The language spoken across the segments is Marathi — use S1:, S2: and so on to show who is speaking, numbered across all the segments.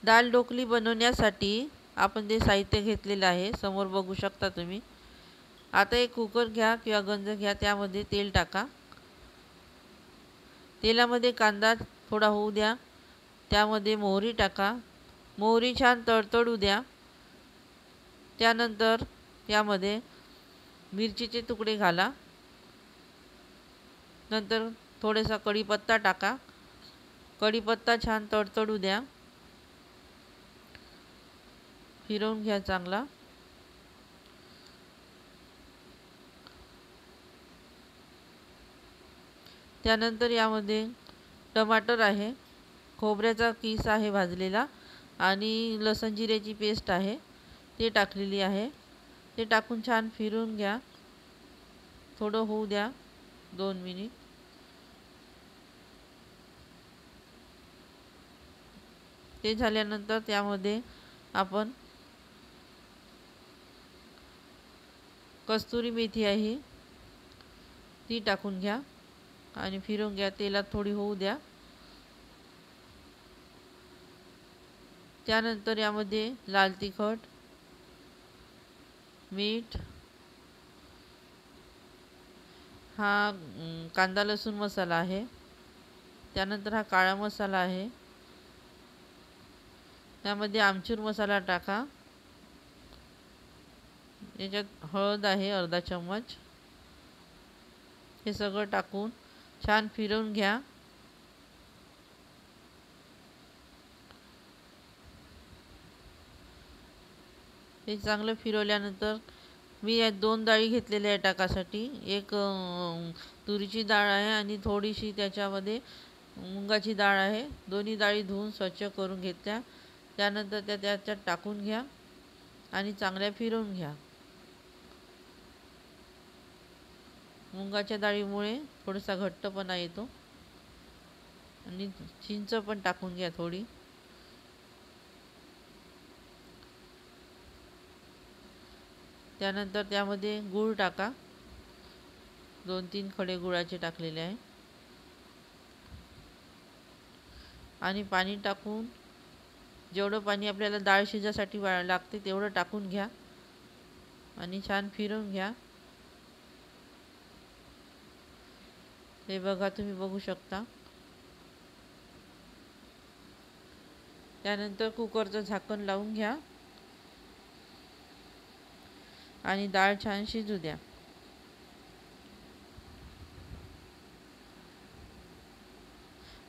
S1: दाल ढोकली बनवण्यासाठी आपण ते साहित्य घेतलेलं आहे, समोर बघू शकता तुम्ही। आता एक कुकर घ्या किंवा गंज घ्या, त्यामध्ये तेल टाका। तेलामध्ये कांदा थोडा होऊ द्या, त्यामध्ये मोहरी टाका। मोहरी छान तडतडू द्या। त्यानंतर यामध्ये मिरचीचे तुकडे घाला। नंतर थोडासा कढीपत्ता टाका। कढीपत्ता छान तडतडू द्या, फिरवून घ्या चांगला। त्यानंतर यामध्ये टमाटर आहे, खोबऱ्याचा किस आहे भाजलेला, आणि लसूण जिऱ्याची पेस्ट आहे ते टाकलेली आहे। ते टाकून छान फिरवून घ्या, थोडं होऊ द्या 2 मिनिट। ते झाल्यानंतर त्यामध्ये आपण कस्तुरी मेथी आहे ती टाकून घ्या आणि फिरवून घ्या, तेलात थोडी होऊ द्या। त्यानंतर यामध्ये लाल तिखट, मीठ, हा कांदा लसूण मसाला आहे। त्यानंतर हा काळा मसाला आहे। त्यामध्ये आमचूर मसाला टाका। याच्यात हळद आहे अर्धा चम्मच। हे सगळं टाकून छान फिरवून घ्या। हे चांगलं फिरवल्यानंतर मी या 2 डाळी घेतलेल्या आहे टाकासाठी। एक तुरीची डाळ आहे आणि थोडीशी त्याच्यामध्ये मुगाची डाळ आहे। दोन्ही डाळी धुवून स्वच्छ करून घेतल्या। त्यानंतर त्याच्यात टाकून घ्या आणि चांगल्या फिरवून घ्या। मुगाच्या डाळीमुळे थोडासा घट्टपणा येतो, आणि चिंच पण टाकून घ्या थोडी। त्यानंतर त्यामध्ये गूळ टाका, 2-3 खडे गुळाचे टाकलेले आहे, आणि पाणी टाकून जेवढं पाणी आपल्याला डाळ शिजायसाठी लागते तेवढं टाकून घ्या आणि छान फिरवून घ्या। हे बघा, तुम्ही बघू शकता। त्यानंतर कुकरचं झाकण लावून घ्या आणि डाळ छान शिजू द्या।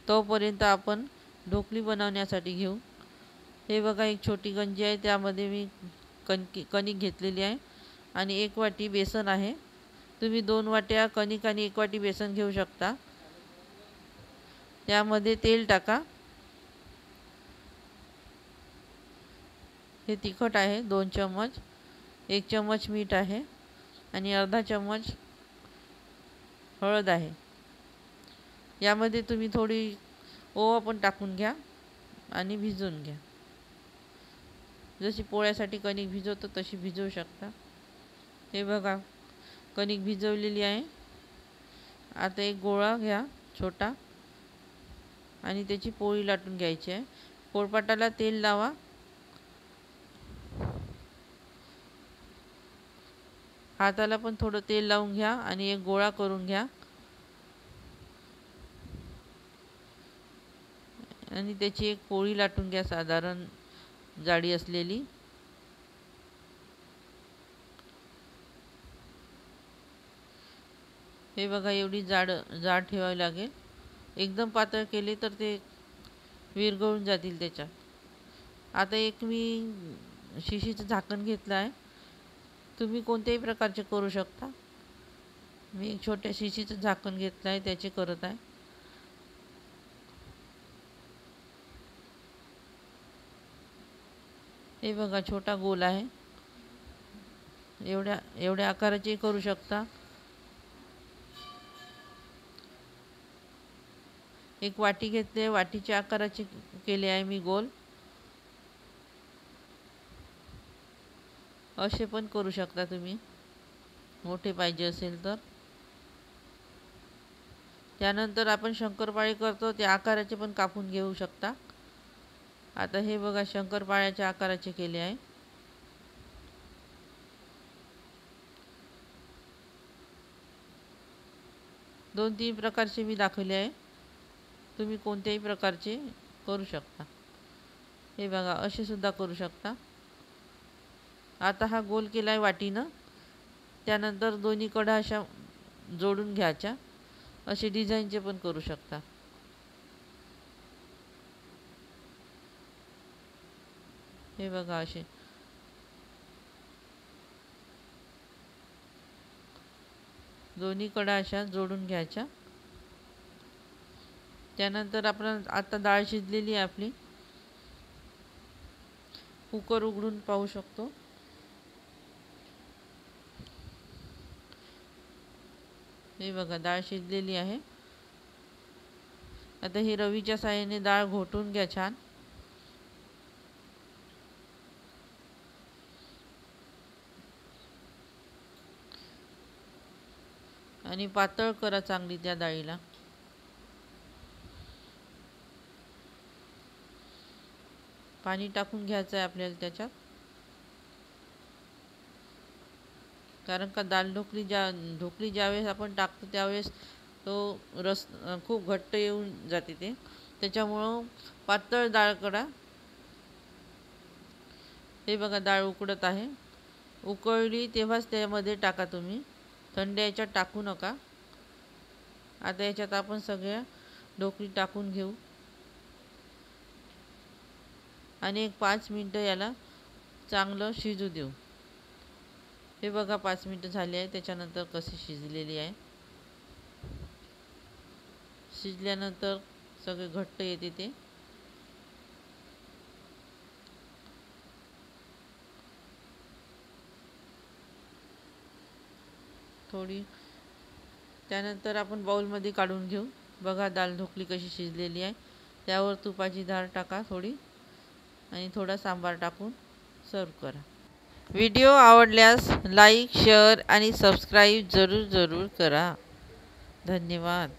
S1: तोपर्यंत आपण ढोकली बनवण्यासाठी घेऊ। हे बघा, एक छोटी गंजी आहे, त्यामध्ये मी कणिक घेतलेली आहे आणि 1 वाटी बेसन आहे। तुम्ही 2 वाट्या कणिक आणि 1 वाटी बेसन घेऊ शकता। त्यामध्ये तेल टाका। हे तिखट आहे 2 चम्मच, 1 चम्मच मीठ आहे आणि अर्धा चम्मच हळद आहे। यामध्ये तुम्ही थोडी ओवा पण टाकून घ्या आणि भिजवून घ्या। जशी पोळ्यासाठी कणिक भिजवतो तशी भिजवू शकता। हे बघा, कणिक भिजवलेली आहे। आता एक गोळा घ्या छोटा आणि त्याची पोळी लाटून घ्यायची आहे। पोळपाटाला तेल लावा, हाताला पण थोडं तेल लावून घ्या आणि एक गोळा करून घ्या आणि त्याची एक पोळी लाटून घ्या, साधारण जाडी असलेली। हे बघा, एवढी जाड ठेवावी लागेल। एकदम पातळ केले तर ते विरघळून जातील त्याच्यात। आता एक मी शिशीचं झाकण घेतलं आहे, तुम्ही कोणत्याही प्रकारचे करू शकता। मी एक छोट्या शिशीचं झाकण घेतलं आहे, त्याचे करत आहे। हे बघा, छोटा गोल आहे, एवढ्या आकाराचे करू शकता। एक वाटी घेतली, वाटीच्या आकाराचे केले आहे मी गोल। असे पण करू शकता तुम्ही, मोठे पाहिजे असेल तर। त्यानंतर आपण शंकरपाळे करतो त्या आकाराचे पण कापून घेऊ शकता। आता हे बघा शंकरपाळ्याच्या आकाराचे केले आहे. दोन तीन प्रकारचे मी दाखवले आहे. तुम्ही कोणत्याही प्रकारचे करू शकता. हे बघा असे सुद्धा करू शकता. आता हा गोल केला आहे वाटीनं. त्यानंतर दोन्ही कडा अशा जोडून घ्यायच्या. असे डिझाईनचे पण करू शकता. हे बघा असे दोन्ही कडा अशा जोडून घ्यायच्या. त्यानंतर आपण आता डाळ शिजलेली आहे आपली. कुकर उघडून पाहू शकतो. हे बघा डाळ शिजलेली आहे. आता ही रवीच्या साहाय्याने डाळ घोटून घ्या छान. आणि पातळ करा चांगली त्या डाळीला. पाणी टाकून घ्यायचं आहे आपल्याला त्याच्यात. कारण का ढोकली ज्यावेळेस आपण टाकतो त्यावेळेस तो रस खूप घट्ट येऊन जाते ते. त्याच्यामुळं पातळ डाळ करा. हे बघा डाळ उकडत आहे. उकळली तेव्हाच त्यामध्ये टाका तुम्ही. थंड याच्यात टाकू नका. आता याच्यात आपण सगळ्या ढोकळी टाकून घेऊ आणि एक 5 मिनटं याला चांगलं शिजू देऊ. हे बघा 5 मिनटं झाली आहे. त्याच्यानंतर कशी शिजलेली आहे. शिजल्यानंतर सगळे घट्ट येते ते. थोडी त्यानंतर आपण बाउलमध्ये काढून घेऊ. बघा दाल ढोकली कशी शिजलेली आहे. त्यावर तुपाची धार टाका थोडी आणि थोडा सांबार टाकून सर्व करा. व्हिडिओ आवडल्यास लाईक, शेअर आणि सबस्क्राईब जरूर करा. धन्यवाद.